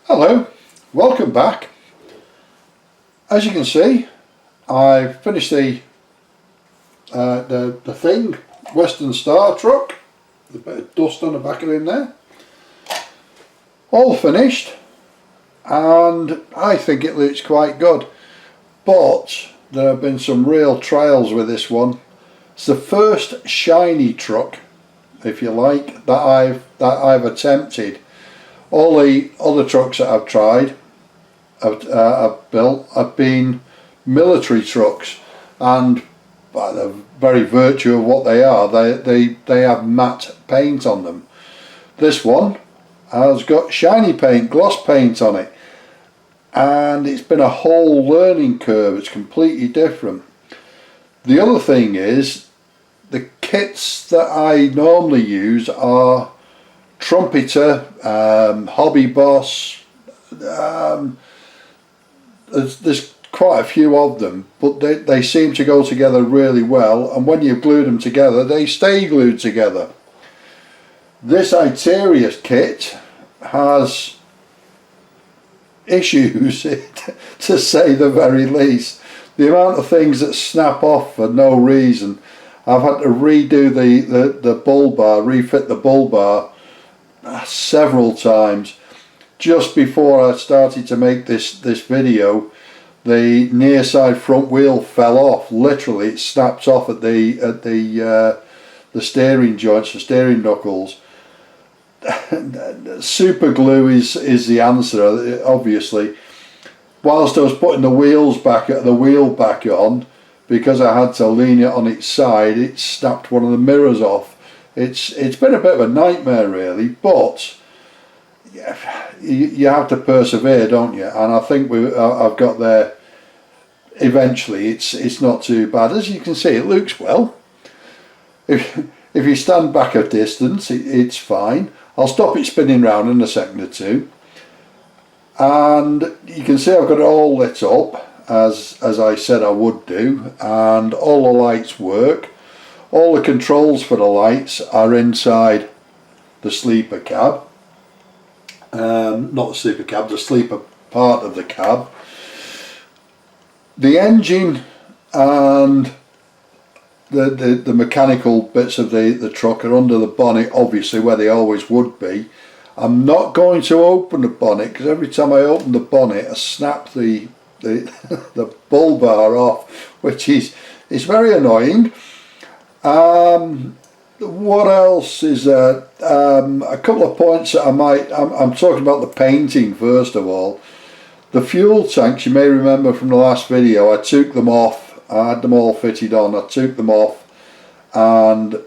Hello, welcome back. As you can see, I've finished the thing, Western Star truck. There's a bit of dust on the back of him there. All finished, and I think it looks quite good. But there have been some real trials with this one. It's the first shiny truck, if you like, that I've attempted. All the other trucks that I've tried, I've built, have been military trucks, and by the very virtue of what they are, they have matte paint on them. This one has got shiny paint, gloss paint on it, and it's been a whole learning curve. It's completely different. The other thing is, the kits that I normally use are Trumpeter, Hobby Boss, there's quite a few of them, but they seem to go together really well, and when you glue them together they stay glued together. This Iteria kit has issues to say the very least. The amount of things that snap off for no reason. I've had to redo the bull bar, refit the bull bar several times. Just before I started to make this video, the near side front wheel fell off. Literally, it snaps off at the steering joints, the steering knuckles. Super glue is the answer, obviously. Whilst I was putting the wheel back on, because I had to lean it on its side, it snapped one of the mirrors off. It's been a bit of a nightmare really, but yeah, you have to persevere, don't you? And I think I've got there eventually. It's not too bad. As you can see, it looks well. If you stand back a distance, it's fine. I'll stop it spinning round in a second or two, and you can see I've got it all lit up as I said I would do, and all the lights work. All the controls for the lights are inside the sleeper cab. Not the sleeper cab, the sleeper part of the cab. The engine and the mechanical bits of the truck are under the bonnet, obviously, where they always would be. I'm not going to open the bonnet, because every time I open the bonnet I snap the bull bar off, which is very annoying. What else is there? A couple of points that I'm talking about the painting first of all. The fuel tanks, you may remember from the last video, I took them off. I had them all fitted on. I took them off and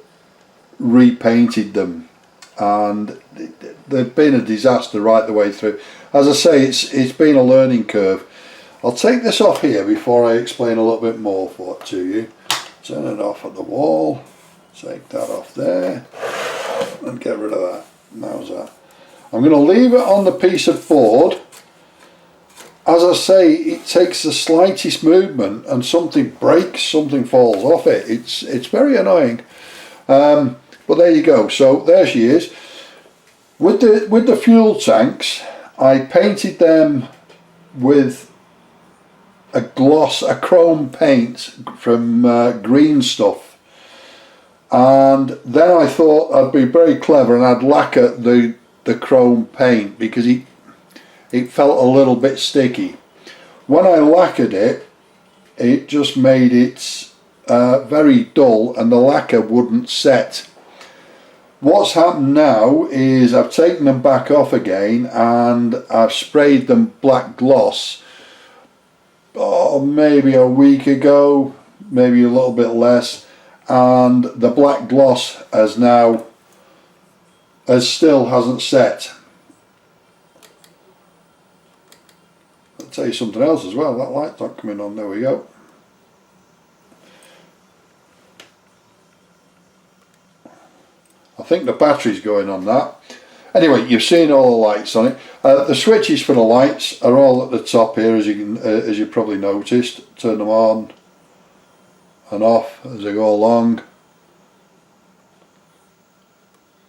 repainted them, and they've been a disaster right the way through. As I say, it's been a learning curve. I'll take this off here before I explain a little bit more to you. Turn it off at the wall, take that off there, and get rid of that. How's that? I'm going to leave it on the piece of board. As I say, it takes the slightest movement and something breaks, something falls off it. It's very annoying. But there you go. So there she is. With the fuel tanks, I painted them with a chrome paint from Green Stuff, and then I thought I'd be very clever and I'd lacquer the chrome paint, because it felt a little bit sticky. When I lacquered it, it just made it very dull, and the lacquer wouldn't set. What's happened now is I've taken them back off again, and I've sprayed them black gloss. Maybe a week ago, maybe a little bit less, and the black gloss still hasn't set. I'll tell you something else as well. That light's not coming on. There we go. I think the battery's going on that. Anyway, you've seen all the lights on it. The switches for the lights are all at the top here, as you probably noticed. Turn them on and off as I go along.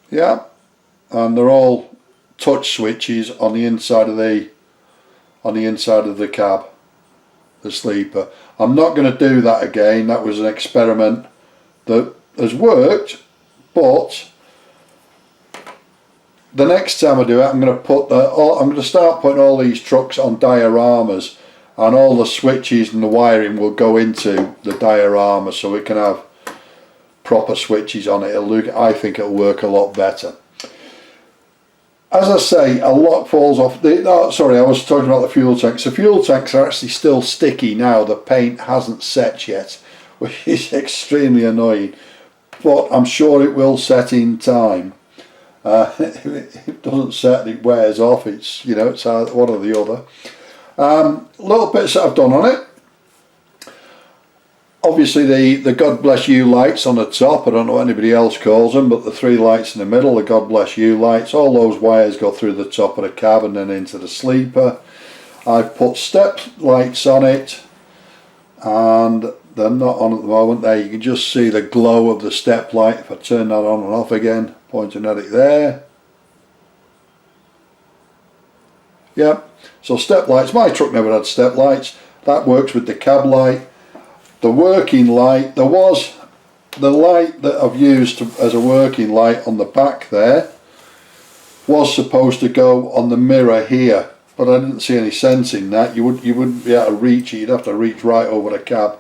Yeah, and they're all touch switches on the inside of the cab, the sleeper. I'm not going to do that again. That was an experiment that has worked, but the next time I do it, I'm going to start putting all these trucks on dioramas, and all the switches and the wiring will go into the diorama, so it can have proper switches on it. I think it'll work a lot better. As I say, a lot falls off. Sorry, I was talking about the fuel tanks. The fuel tanks are actually still sticky now. The paint hasn't set yet, which is extremely annoying. But I'm sure it will set in time. If it doesn't set, it wears off. It's it's one or the other. Little bits that I've done on it. Obviously the God Bless You lights on the top, I don't know what anybody else calls them, but the 3 lights in the middle, the God Bless You lights, all those wires go through the top of the cab and then into the sleeper. I've put step lights on it, and they're not on at the moment. There you can just see the glow of the step light if I turn that on and off again, pointing at it there. Yep, so step lights. My truck never had step lights. That works with the cab light. The working light, there was the light that I've used as a working light on the back there, was supposed to go on the mirror here, but I didn't see any sense in that. You wouldn't be able to reach it. You'd have to reach right over the cab.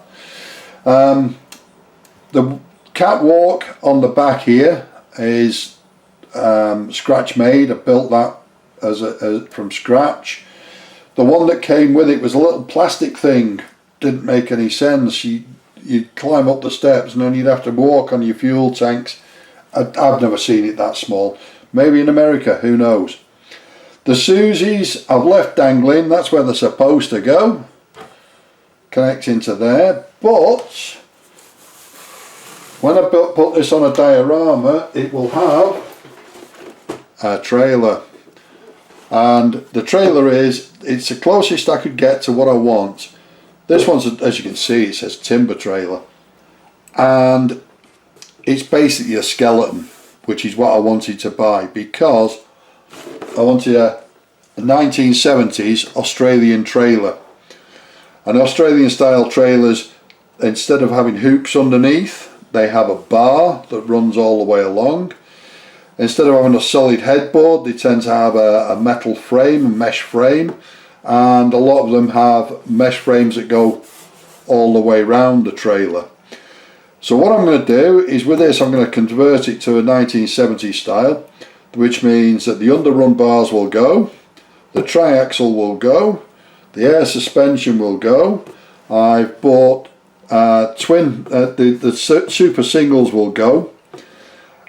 The catwalk on the back here is scratch made. I built that from scratch. The one that came with it was a little plastic thing. Didn't make any sense. You'd climb up the steps and then you'd have to walk on your fuel tanks. I've never seen it that small. Maybe in America, who knows. The Susies I've left dangling. That's where they're supposed to go. Connect into there. But when I put this on a diorama, it will have a trailer. And the trailer it's the closest I could get to what I want. This one's, as you can see, it says timber trailer, and it's basically a skeleton, which is what I wanted to buy, because I wanted a 1970s Australian trailer. And Australian style trailers, instead of having hoops underneath, they have a bar that runs all the way along. Instead of having a solid headboard, they tend to have a metal frame, a mesh frame, and a lot of them have mesh frames that go all the way round the trailer. So what I'm going to do is, with this, I'm going to convert it to a 1970s style, which means that the underrun bars will go, the triaxle will go, the air suspension will go. I've bought the super singles will go,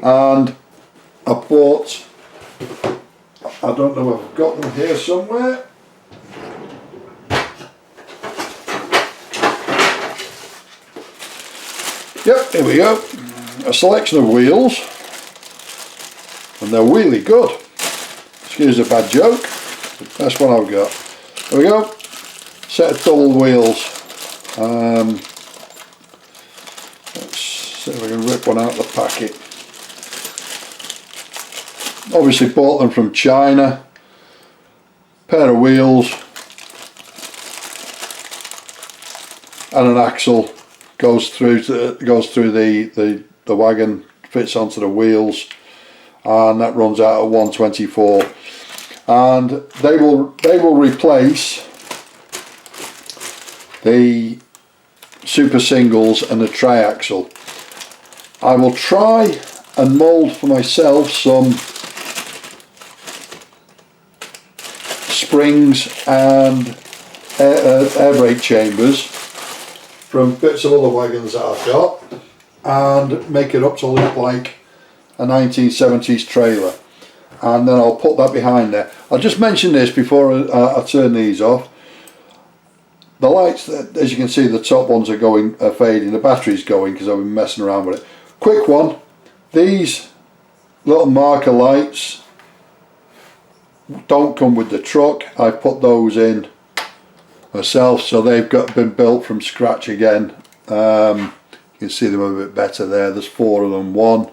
and I bought, I don't know if I've got them here somewhere. Yep, here we go. A selection of wheels, and they're really good. Excuse a bad joke. That's what I've got. There we go. Set of double wheels. Let's see if I can rip one out of the packet. Obviously bought them from China. Pair of wheels and an axle. Goes through the wagon, fits onto the wheels, and that runs out at 124. And they will replace the super singles and the triaxle. I will try and mould for myself some springs and air brake chambers from bits of other wagons that I've got, and make it up to look like a 1970s trailer, and then I'll put that behind there. I'll just mention this before I turn these off. The lights, as you can see, the top ones are fading. The battery's going because I've been messing around with it. Quick one, these little marker lights don't come with the truck. I put those in myself, so they've been built from scratch again. You can see them a bit better there. There's 4 of them, 1,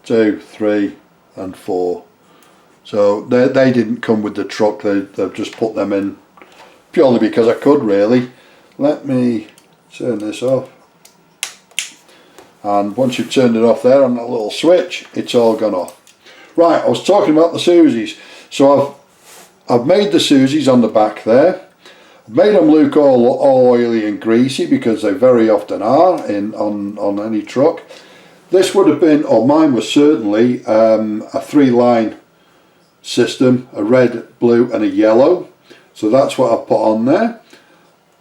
2, 3 and 4. So they didn't come with the truck, they've just put them in purely because I could really. Let me turn this off. And once you've turned it off there on that little switch, it's all gone off. Right, I was talking about the Susies. So I've made the Susies on the back there. I've made them look all oily and greasy because they very often are on any truck. This would have been, or mine was certainly, a 3-line system, a red, blue and a yellow. So that's what I've put on there.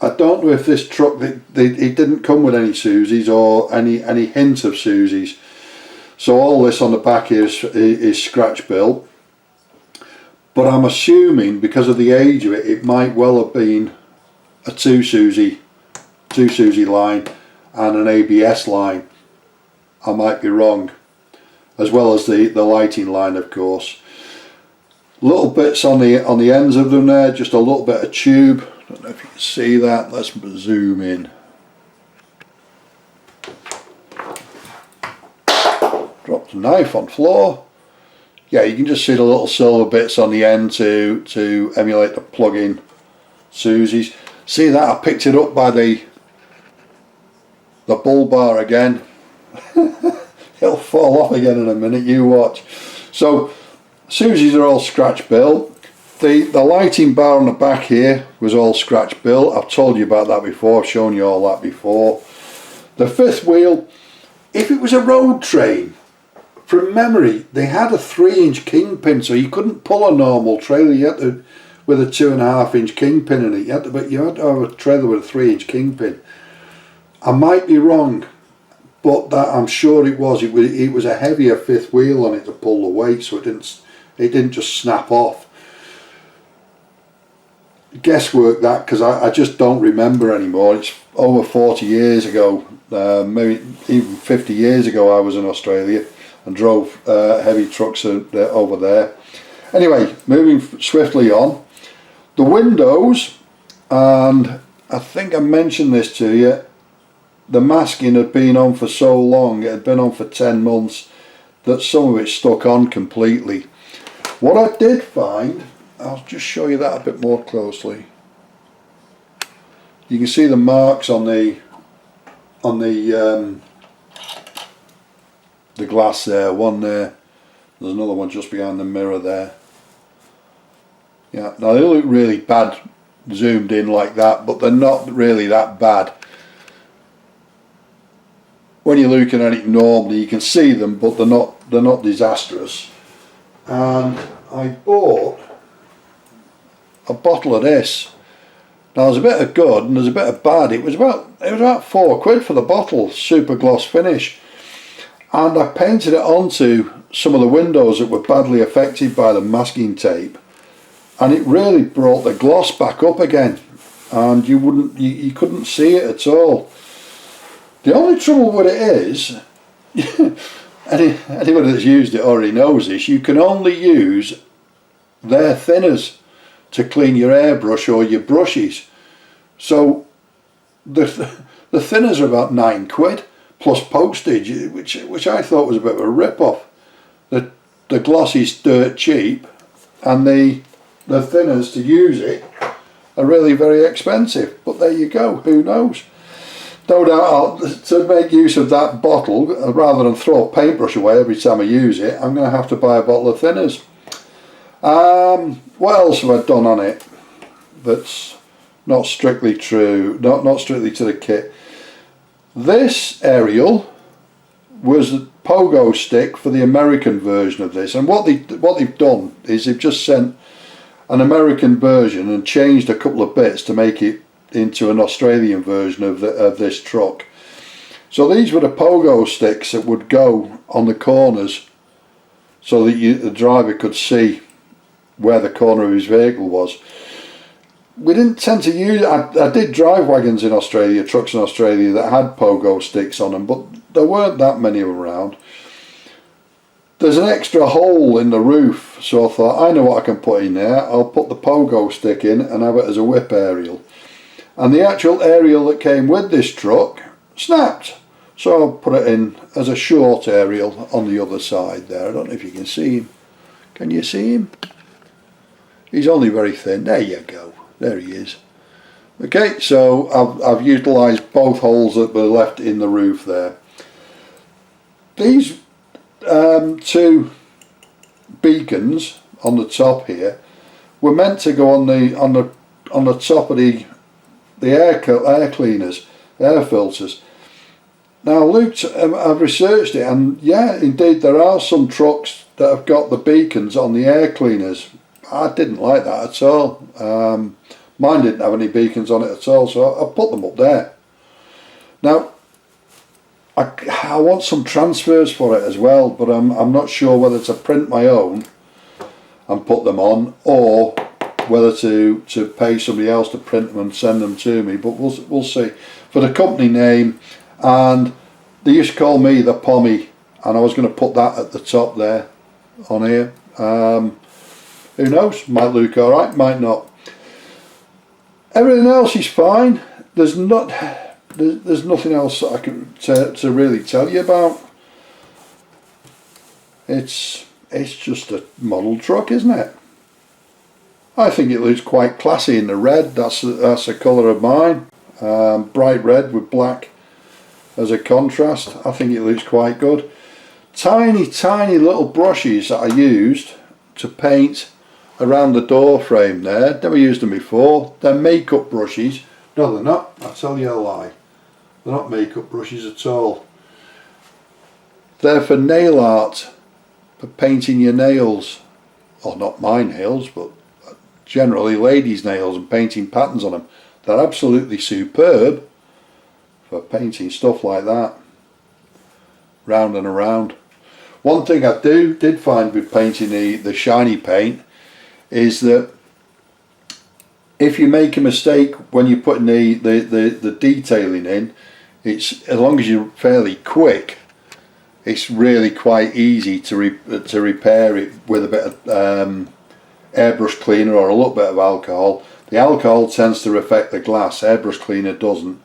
I don't know if this truck, it didn't come with any Susies or any hint of Susies. So all this on the back is scratch built. But I'm assuming because of the age of it, it might well have been a 2 Susie line and an ABS line. I might be wrong. As well as the lighting line, of course. Little bits on the ends of them there, just a little bit of tube. I don't know if you can see that. Let's zoom in. Dropped a knife on floor. Yeah, you can just see the little silver bits on the end to emulate the plug-in Susies. See that? I picked it up by the bull bar again. It'll fall off again in a minute, you watch. So Susies are all scratch built. The lighting bar on the back here was all scratch built. I've told you about that before, I've shown you all that before. The fifth wheel, if it was a road train, from memory, they had a 3-inch kingpin, so you couldn't pull a normal trailer. You had to, with a 2.5-inch kingpin in it. But you had to have a trailer with a 3-inch kingpin. I might be wrong, but that I'm sure it was. It was a heavier fifth wheel on it to pull the weight, so it didn't just snap off. Guesswork that, because I just don't remember anymore. It's over 40 years ago, maybe even 50 years ago I was in Australia and drove heavy trucks over there. Anyway, moving swiftly on. The windows, and I think I mentioned this to you, the masking had been on for so long, it had been on for 10 months, that some of it stuck on completely. What I did find, I'll just show you that a bit more closely. You can see the marks on the glass there, one there, there's another one just behind the mirror there. Yeah, now they look really bad zoomed in like that, but they're not really that bad. When you're looking at it normally you can see them, but they're not disastrous. And I bought a bottle of this. Now there's a bit of good and there's a bit of bad. It was about £4 for the bottle, super gloss finish. And I painted it onto some of the windows that were badly affected by the masking tape, and it really brought the gloss back up again, and you couldn't see it at all. The only trouble with it is, anybody that's used it already knows this, you can only use their thinners to clean your airbrush or your brushes. So the thinners are about £9 plus postage, which I thought was a bit of a rip-off. The gloss is dirt cheap, and the thinners to use it are really very expensive. But there you go, who knows? No doubt to make use of that bottle, rather than throw a paintbrush away every time I use it, I'm going to have to buy a bottle of thinners. What else have I done on it that's not strictly true, not strictly to the kit? This aerial was a pogo stick for the American version of this, and what they've done is they've just sent an American version and changed a couple of bits to make it into an Australian version of this truck. So these were the pogo sticks that would go on the corners so that the driver could see where the corner of his vehicle was. We didn't tend to use, I did drive wagons in Australia, trucks in Australia that had pogo sticks on them, but there weren't that many around. There's an extra hole in the roof, so I thought, I know what I can put in there. I'll put the pogo stick in and have it as a whip aerial. And the actual aerial that came with this truck snapped, so I put it in as a short aerial on the other side there. I don't know if you can see him Can you see him? He's only very thin. There you go. There he is. Okay, so I've utilised both holes that were left in the roof there. These two beacons on the top here were meant to go on the top of the air cleaners, air filters. Now I've researched it, and yeah, indeed there are some trucks that have got the beacons on the air cleaners. I didn't like that at all. Mine didn't have any beacons on it at all, so I put them up there. Now I want some transfers for it as well, but I'm not sure whether to print my own and put them on, or whether to pay somebody else to print them and send them to me. But we'll see. For the company name, and they used to call me the Pommy, and I was going to put that at the top there on here. Who knows? Might look all right, might not. Everything else is fine. There's nothing else I can to really tell you about. It's just a model truck, isn't it? I think it looks quite classy in the red. That's the colour of mine. Bright red with black as a contrast. I think it looks quite good. Tiny little brushes that I used to paint around the door frame there. Never used them before. They're makeup brushes. No, they're not. I'll tell you a lie. They're not makeup brushes at all. They're for nail art, for painting your nails. Or not my nails, but generally ladies' nails, and painting patterns on them. They're absolutely superb for painting stuff like that, round and around. One thing I did find with painting the shiny paint is that if you make a mistake when you're putting the detailing in, it's, as long as you're fairly quick, it's really quite easy to repair it with a bit of airbrush cleaner or a little bit of alcohol. The alcohol tends to affect the glass, airbrush cleaner doesn't.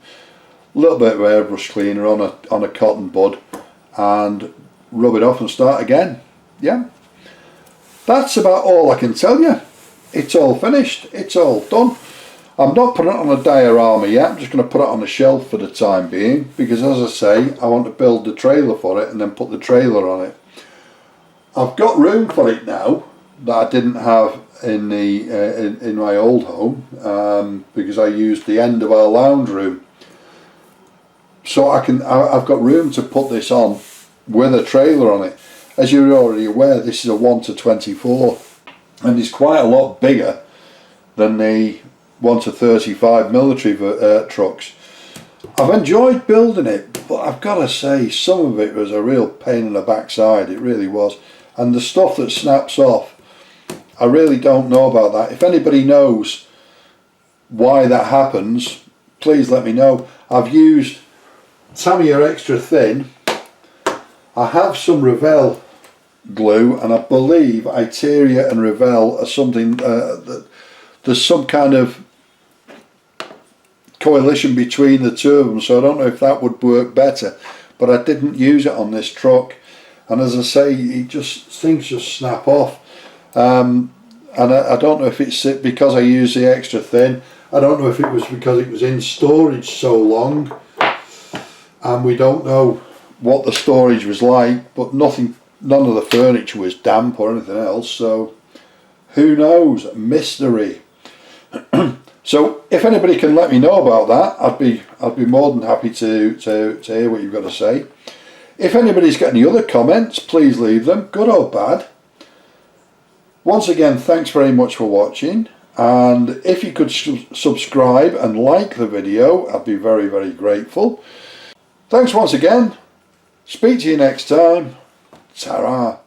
A little bit of airbrush cleaner on a cotton bud and rub it off and start again. Yeah, that's about all I can tell you. It's all finished, it's all done. I'm not putting it on a diorama yet. I'm just going to put it on a shelf for the time being, because as I say, I want to build the trailer for it and then put the trailer on it. I've got room for it now that I didn't have in my old home, because I used the end of our lounge room. So I've got room to put this on with a trailer on it. As you're already aware, this is a 1:24, and it's quite a lot bigger than the 1:35 military trucks. I've enjoyed building it, but I've got to say some of it was a real pain in the backside. It really was. And the stuff that snaps off, I really don't know about that. If anybody knows why that happens, please let me know. I've used Tamiya Extra Thin. I have some Revell glue, and I believe Iteria and Revell are something, there's some kind of coalition between the two of them, so I don't know if that would work better, but I didn't use it on this truck, and as I say, things just snap off. And I don't know if it's because I use the Extra Thin. I don't know if it was because it was in storage so long and we don't know what the storage was like, but none of the furniture was damp or anything else, so who knows? Mystery. So if anybody can let me know about that, I'd be more than happy to hear what you've got to say. If anybody's got any other comments, please leave them, good or bad. Once again, thanks very much for watching, and if you could subscribe and like the video, I'd be very, very grateful. Thanks once again. Speak to you next time. Ta-ra.